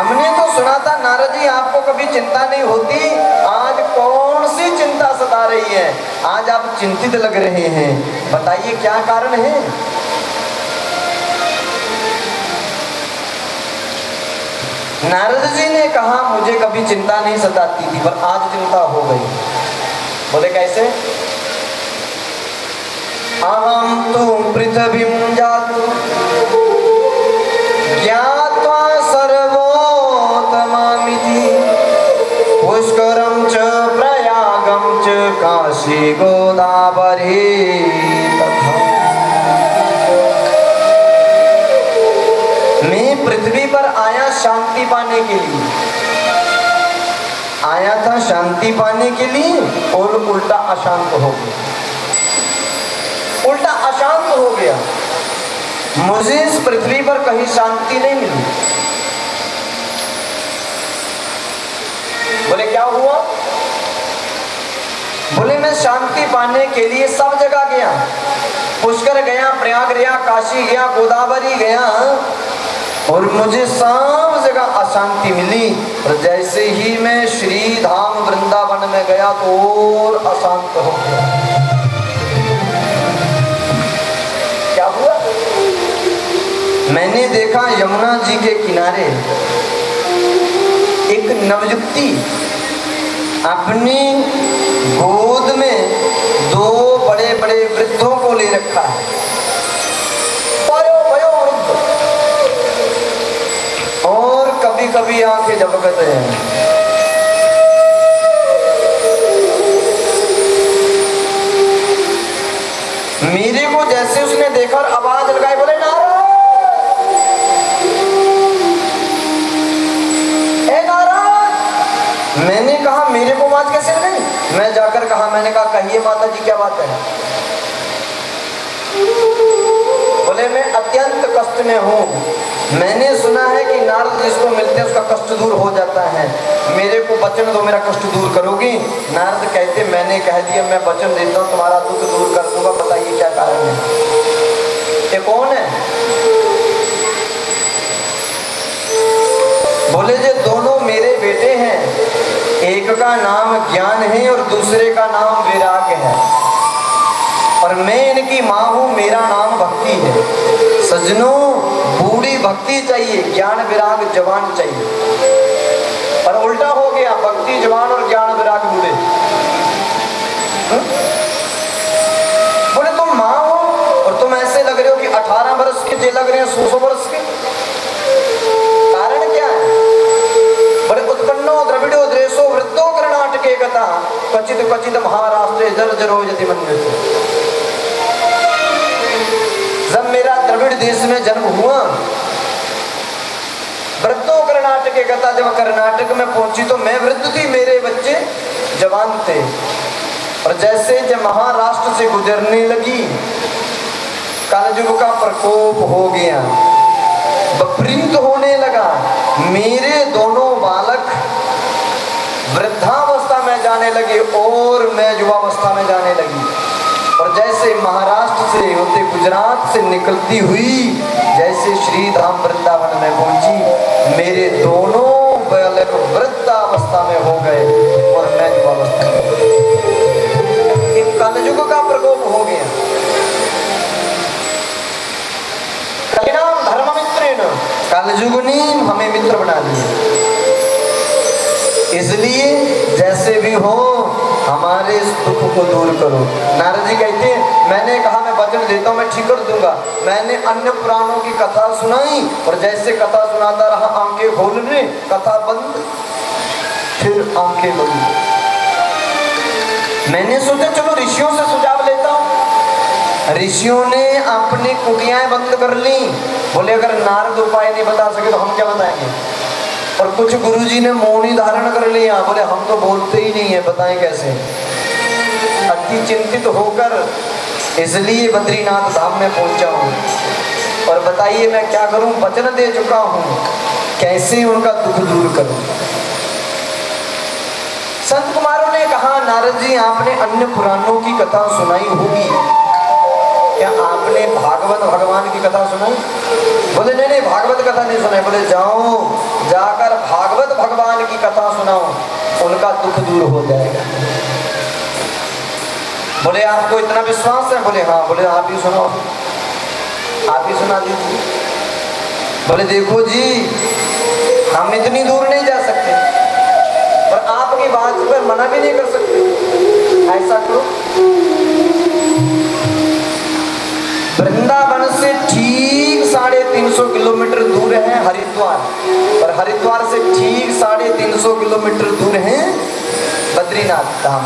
हमने तो सुना था नारद जी आपको कभी चिंता नहीं होती, आज कौन सी चिंता सता रही है? आज आप चिंतित लग रहे हैं, बताइए क्या कारण है? नारद जी ने कहा मुझे कभी चिंता नहीं सताती थी पर आज चिंता हो गई। बोले कैसे? अहम तु पृथ्वीं जातु ज्ञात्वा सर्वोत्तमामिति पुष्करं च प्रयागं च काशी गोदावरी तथा। मैं पृथ्वी पर आया शांति पाने के लिए, आया था शांति पाने के लिए और उल्टा अशांत हो गया, उल्टा अशांत हो गया। मुझे इस पृथ्वी पर कहीं शांति नहीं मिली। बोले क्या हुआ? बोले मैं शांति पाने के लिए सब जगह गया, पुष्कर गया, प्रयाग गया, काशी गया, गोदावरी गया और मुझे सब जगह अशांति मिली। और जैसे ही मैं श्री धाम वृंदावन में गया तो और अशांत हो गया। क्या हुआ? मैंने देखा यमुना जी के किनारे एक नवयुवती अपनी गोद में दो बड़े बड़े वृद्धों को ले रखा है, वयोवृद्ध, और कभी कभी आंखें झपकते हैं। मेरे को जैसे उसने देखा और आवाज लगाई, बोले नारद, ए नारद। मैंने कहा मेरे को आवाज कैसे लगाई? मैं जाकर कहा, मैंने कहा कहिए माता जी क्या बात है? बोले मैं अत्यंत कष्ट में हूँ, मैंने सुना है कि नारद जिसको मिलते हैं उसका कष्ट दूर हो जाता है, मेरे को वचन दो, मेरा कष्ट दूर करोगी? नारद कहते मैंने कह दिया, मैं वचन देता हूँ तुम्हारा दुख दूर कर दूंगा, बताइए क्या कारण है? ये कौन है? बोले ये दोनों मेरे बेटे हैं, एक का नाम ज्ञान है और दूसरे का नाम विराग है, और मैं इनकी माँ हूँ, मेरा नाम भक्ति है। सज्जनों, बूढ़ी भक्ति चाहिए, ज्ञान विराग जवान चाहिए, पर उल्टा हो गया, भक्ति जवान और ज्ञान विराग बूढ़े। बोले तुम माँ हो और तुम ऐसे लग रहे हो कि 18 वर्ष के, जे लग रहे हैं 100 वर्ष के, कारण क्या है? बोले उत्पन्नो द्रविड़ो द्रेशो वृद्धो कर्णाटके कथा क्वचित क्वचित महाराष्ट्रे जर्जरो यदि मन्यते। जब मेरा द्रविड़ देश में जन्म हुआ, वृद्धो कर्नाटके कथा, जब कर्नाटक में पहुंची तो मैं वृद्ध थी, मेरे बच्चे जवान थे। और जैसे जब महाराष्ट्र से गुजरने लगी, कलयुग का प्रकोप हो गया, विपरीत होने लगा, मेरे दोनों बालक वृद्धावस्था में जाने लगे और मैं युवावस्था में जाने लगी। और जैसे महाराष्ट्र से होते गुजरात से निकलती हुई जैसे श्री धाम वृंदावन में पहुंची, मेरे दोनों बालक वृद्धावस्था में हो गए और मैं युवावस्था में। कलयुग का प्रकोप हो गया। कलिनाम धर्म मित्रेण, कलयुग ने हमें मित्र बना दिया। इसलिए जैसे भी हो हमारे इस दुख को दूर करो। नारद जी कहते हैं मैंने कहा मैं वचन देता हूँ, मैं ठीक कर दूंगा। मैंने अन्य पुराणों की कथा सुनाई और जैसे कथा सुनाता रहा, आंखें खोलने, कथा बंद, फिर आंखें बंद। मैंने सोचा चलो ऋषियों से सुझाव लेता हूँ। ऋषियों ने अपनी कुटियाएं बंद कर ली। बोले अगर नारद उपाय नहीं बता सके तो हम क्या बताएंगे? और कुछ गुरुजी ने मौन ही धारण कर लिया, बोले हम तो बोलते ही नहीं है, बताएं कैसे? अति चिंतित होकर इसलिए बद्रीनाथ धाम में पहुंचा हूँ। और बताइए मैं क्या करूं? वचन दे चुका हूं, कैसे उनका दुख दूर करूं? संत कुमारों ने कहा नारद जी आपने अन्य पुराणों की कथा सुनाई होगी, क्या आपने भागवत भगवान की कथा सुनाई? बोले नहीं नहीं भागवत कथा नहीं सुनाई। बोले जाओ जाकर भागवत भगवान की कथा सुनाओ, उनका दुख दूर हो जाएगा। बोले आपको इतना विश्वास है? बोले हाँ। बोले आप ही सुनाओ, आप ही सुना दीजिए। बोले देखो जी, हम इतनी दूर नहीं जा सकते और आपकी बात पर मना भी नहीं कर सकते। ऐसा करो, वृंदावन से ठीक 350 किलोमीटर दूर है हरिद्वार, और हरिद्वार से ठीक 350 किलोमीटर दूर है बद्रीनाथ धाम।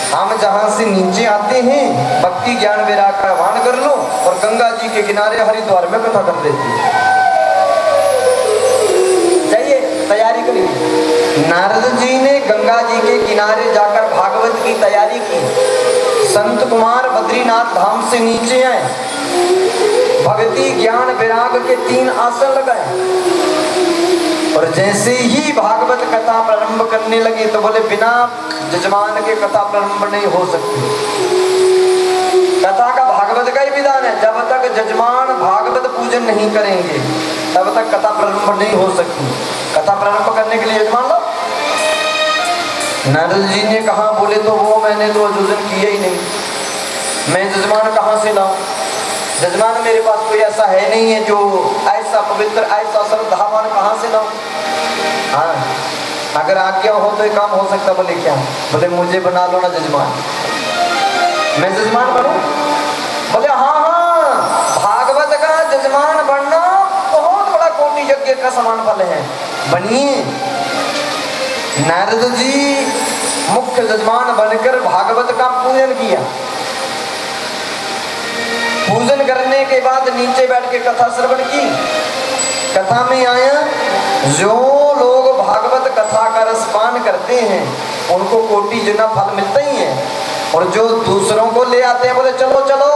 हम जहां से नीचे आते हैं, भक्ति ज्ञान विराग का आह्वान कर लो और गंगा जी के किनारे हरिद्वार में कथा कर देती है। जाइए, तैयारी करिए। नारद जी ने गंगा जी के किनारे जाकर भागवत की तैयारी की। संत कुमार बद्रीनाथ धाम से नीचे आए, भक्ति ज्ञान विराग के 3 आसन लगाए और जैसे ही भागवत कथा प्रारंभ करने लगे तो बोले बिना जजमान के कथा प्रारंभ नहीं हो सकती। कथा का भागवत का ही विधान है, जब तक जजमान भागवत पूजन नहीं करेंगे तब तक कथा प्रारंभ नहीं हो सकती। कथा प्रारंभ करने के लिए जजमान लो। नारद जी ने कहा, बोले तो वो मैंने तो आयोजन किया ही नहीं, मैं जजमान कहाँ से लाऊं? जजमान मेरे पास कोई ऐसा है नहीं है जो ऐसा पवित्र ऐसा श्रद्धावान, कहाँ से लाऊं? हाँ, अगर आज्ञा हो तो एक काम हो सकता। बोले क्या? बोले मुझे बना लो ना जजमान, मैं जजमान बनूं? बोले हाँ हाँ, भागवत का जजमान बनना बहुत बड़ा कोटि यज्ञ का समान फल है, बनिए। नारद जी मुख्य जजमान बनकर भागवत का पूजन किया। पूजन करने के बाद नीचे बैठ के कथा श्रवण की। कथा में आया, जो लोग भागवत कथा का रसपान करते हैं उनको कोटि जना फल मिलता ही है, और जो दूसरों को ले आते हैं, बोले चलो चलो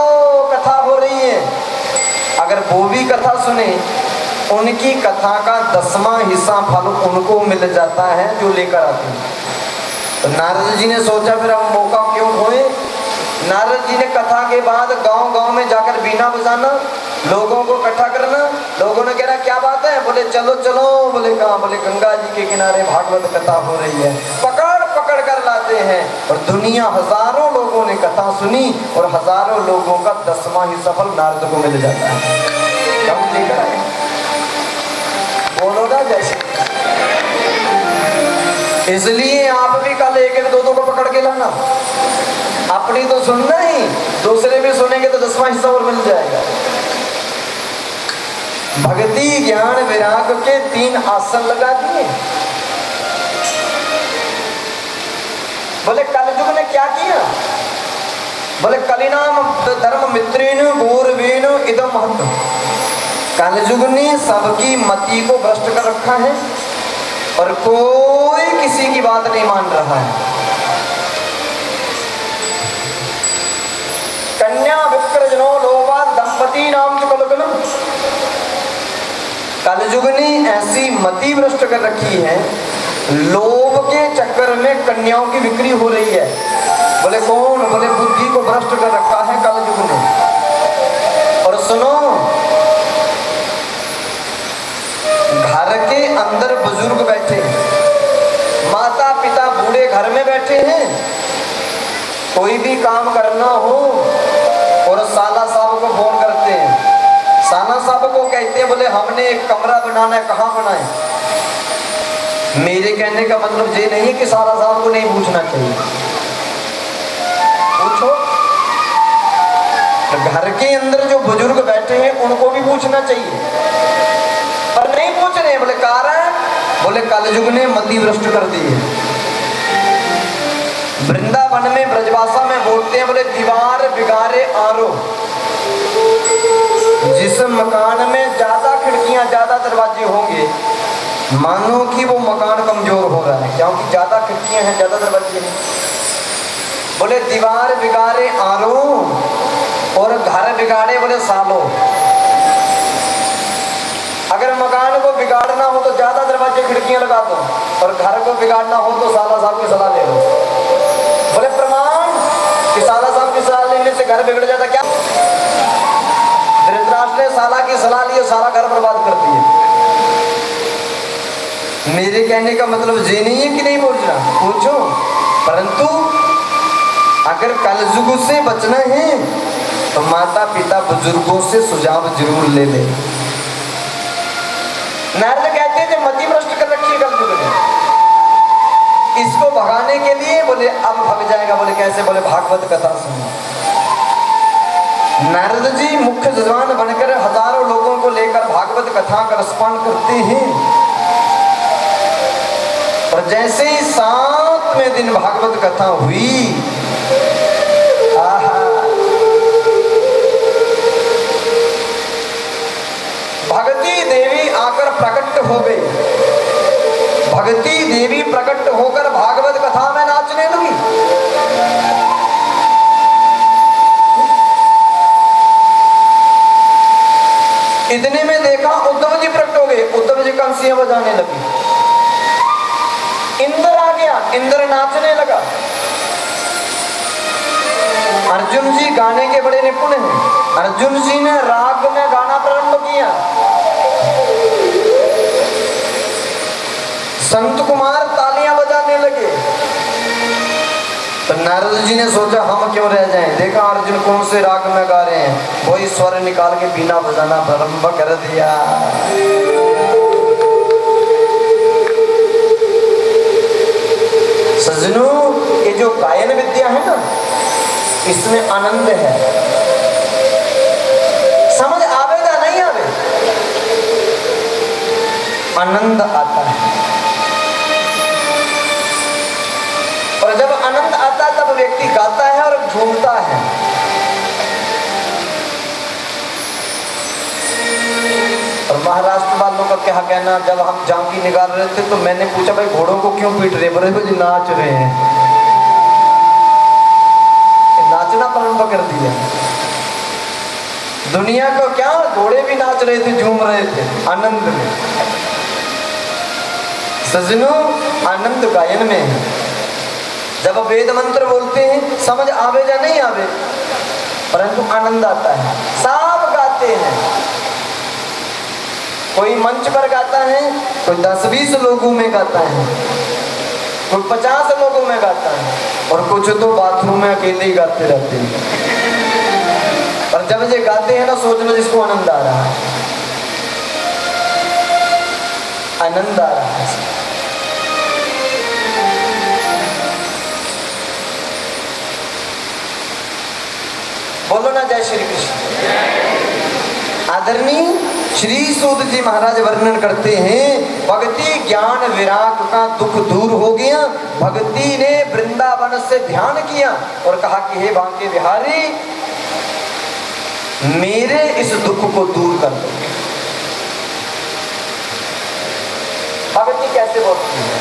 कथा हो रही है, अगर वो भी कथा सुने उनकी कथा का 10वां हिस्सा फल उनको मिल जाता है जो लेकर आते हैं। तो नारद जी ने सोचा फिर हम मौका क्यों खोए। नारद जी ने कथा के बाद गांव-गांव में जाकर बीना बजाना, लोगों को इकट्ठा करना। लोगों ने कहा क्या बात है? बोले चलो चलो। बोले कहाँ? बोले गंगा जी के किनारे भागवत कथा हो रही है। पकड़ पकड़ कर लाते हैं और दुनिया हजारों लोगों ने कथा सुनी और हजारों लोगों का 10वां हिस्सा फल नारद को मिल जाता है। कम लेकर आए, बोलो ना जैसे। इसलिए आप भी कल 1-2 को पकड़ के लाना, अपनी तो सुनना ही, दूसरे भी सुनेंगे तो 10वां हिस्सा और मिल जाएगा। भक्ति ज्ञान विराग के 3 आसन लगा दिए। बोले कलयुग ने क्या किया? बोले कलिनाम धर्म मित्रेन गौरवेन इदम महत्व। कलयुग ने सबकी मति को भ्रष्ट कर रखा है और कोई किसी की बात नहीं मान रहा है। कन्या विप्रजनो लोभा दंपति नाम कलकलम। कलयुग ने ऐसी मति भ्रष्ट कर रखी है, लोभ के चक्कर में कन्याओं की बिक्री हो रही है। बोले कौन? बोले बुद्धि को भ्रष्ट कर रखा है कलयुग ने। और सुनो, घर के अंदर बुजुर्ग बैठे हैं, माता पिता बूढ़े घर में बैठे हैं, कोई भी काम करना हो और साला साहब को फोन करते हैं। साला साहब को कहते हैं, बोले हमने एक कमरा बनाना है, कहाँ बनाए? मेरे कहने का मतलब ये नहीं कि साला साहब को नहीं पूछना चाहिए, पूछो। तो घर के अंदर जो बुजुर्ग बैठे हैं उनको भी पूछना चाहिए, पर नहीं पूछ रहे। बोले कारण? बोले कलयुग ने मति भ्रष्ट कर दी है। वृंदावन में ब्रजभाषा में बोलते हैं, बोले दीवार बिगाड़े आरो। जिस मकान में ज्यादा खिड़कियां ज्यादा दरवाजे होंगे, मानो कि वो मकान कमजोर हो रहा है, क्योंकि ज्यादा खिड़कियां हैं ज्यादा दरवाजे हैं। बोले दीवार बिगाड़े आरो और घर बिगाड़े बोले सालो। अगर मकान को बिगाड़ना हो तो ज्यादा दरवाजे खिड़कियां लगा दो, और घर को बिगाड़ना हो तो साला साहब की सलाह ले लो। बोले प्रमाण कि साला साहब की सलाह लेने से घर बिगड़ जाता क्या? धृतराष्ट्र ने साला की सलाह ली, सारा घर बर्बाद कर दिए। मेरे कहने का मतलब ये नहीं है कि नहीं बोल रहा, पूछो, परंतु अगर कलयुग से बचना है तो माता पिता बुजुर्गों से सुझाव जरूर ले ले। नारद कहते थे मति भ्रष्ट कर रखी है कलयुग ने, इसको भगाने के लिए बोले अब भग जाएगा। बोले कैसे? बोले भागवत कथा सुनो। नारद जी मुख्य जजमान बनकर हजारों लोगों को लेकर भागवत कथा का रसपान करते हैं, और जैसे ही 7वें दिन भागवत कथा हुई, भगती देवी आकर प्रकट हो गई। भगती देवी प्रकट होकर भागवत कथा में नाचने लगी। इतने में देखा उद्धव जी प्रकट हो गए। उद्धव जी कंसियां बजाने लगी। इंद्र आ गया, इंद्र नाचने लगा। अर्जुन जी गाने के बड़े निपुण हैं। अर्जुन जी ने राग में गाना प्रारंभ किया। संत कुमार तालियां बजाने लगे। तो नारद जी ने सोचा हम क्यों रह जाएं। देखा अर्जुन कौन से राग में गा रहे हैं, वही स्वर निकाल के बीना बजाना प्रारंभ कर दिया। सज्जनों, ये जो गायन विद्या है ना, इसमें आनंद है। समझ आवेगा नहीं आवे, आनंद आता है। और जब आनंद आता है तब व्यक्ति गाता है और झूमता है। और महाराष्ट्र वालों का क्या कहना, जब हम झांकी निकाल रहे थे तो मैंने पूछा भाई घोड़ों को क्यों पीट रहे? बोले जी नाच रहे हैं। नाचना प्रारंभ कर दिया। दुनिया को क्या, घोड़े भी नाच रहे थे, झूम रहे थे आनंद में। सज्जनों, आनंद गायन में है। जब वेद मंत्र बोलते हैं समझ आवे या नहीं आवे, परंतु आनंद आता है। सब गाते हैं, कोई मंच पर गाता है, कोई 10-20 लोगों में गाता है, कोई 50 लोगों में गाता है, और कुछ तो बाथरूम में अकेले ही गाते रहते हैं। और जब ये गाते हैं ना, सोच लो जिसको आनंद आ रहा है, आनंद आ रहा है। बोलो ना जय श्री कृष्ण। आदरणीय श्री सूत जी महाराज वर्णन करते हैं, भक्ति ज्ञान विराग का दुख दूर हो गया। भक्ति ने वृंदावन से ध्यान किया और कहा कि हे बांके बिहारी, मेरे इस दुख को दूर कर दो। भक्ति कैसे बोलती है?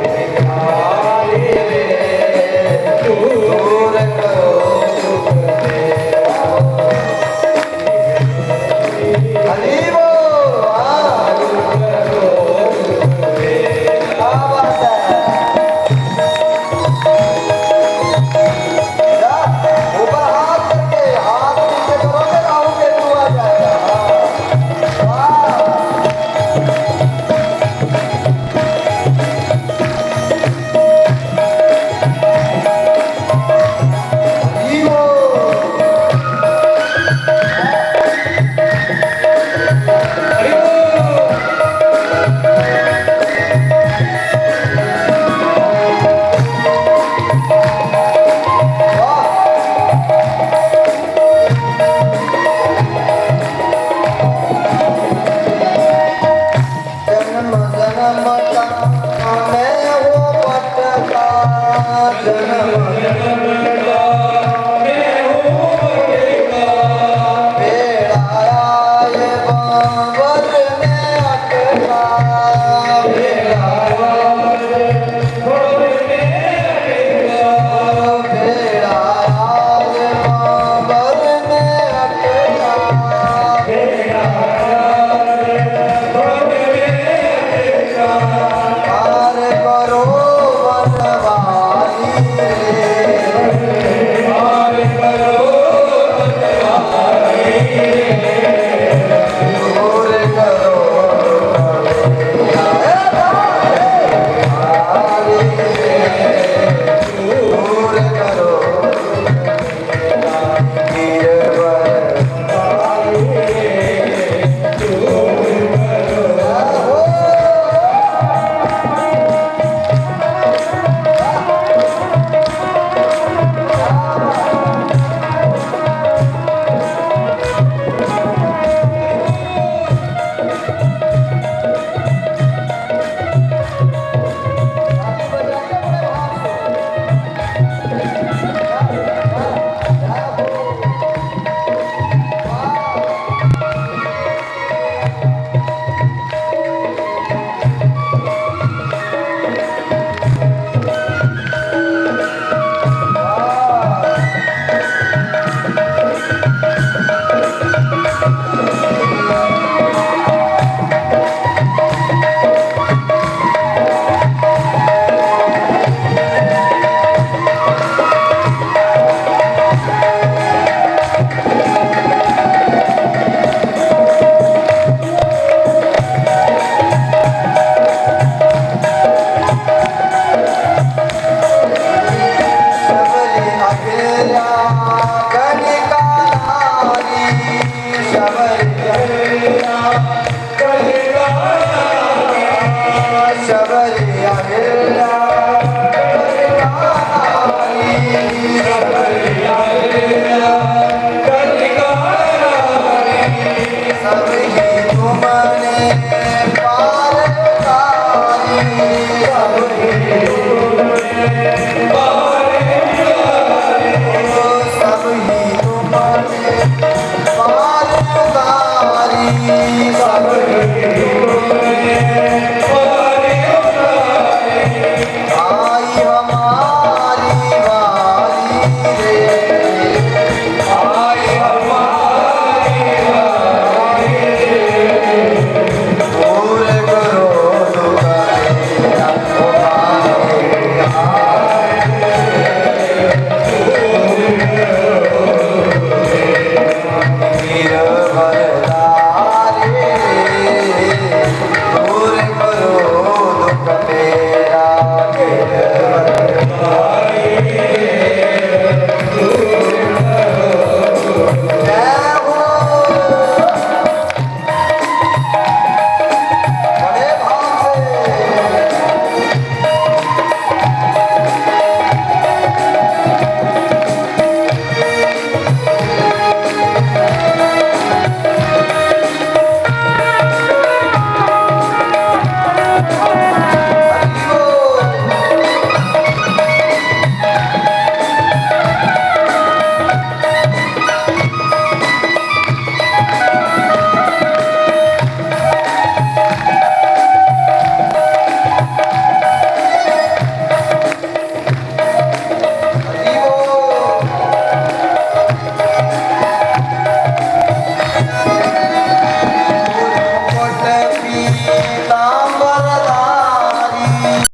भिखारी रे, दूर करो दुख मेरा। हरि बोल, दूर करो दुख मेरा। क्या बात है। ऊपर हाथ करके, हाथ नीचे करोगे राहु केतु आ जाएगा। जन्म जन्म का मैं वो भटका, जन्म जन्म का मैं वो भटका, बेड़ा आए बाबर में अटका, बेड़ा आए बाबर में अटका, बेड़ा आए बाबर में अटका, बेड़ा पार करो बनवारी रे,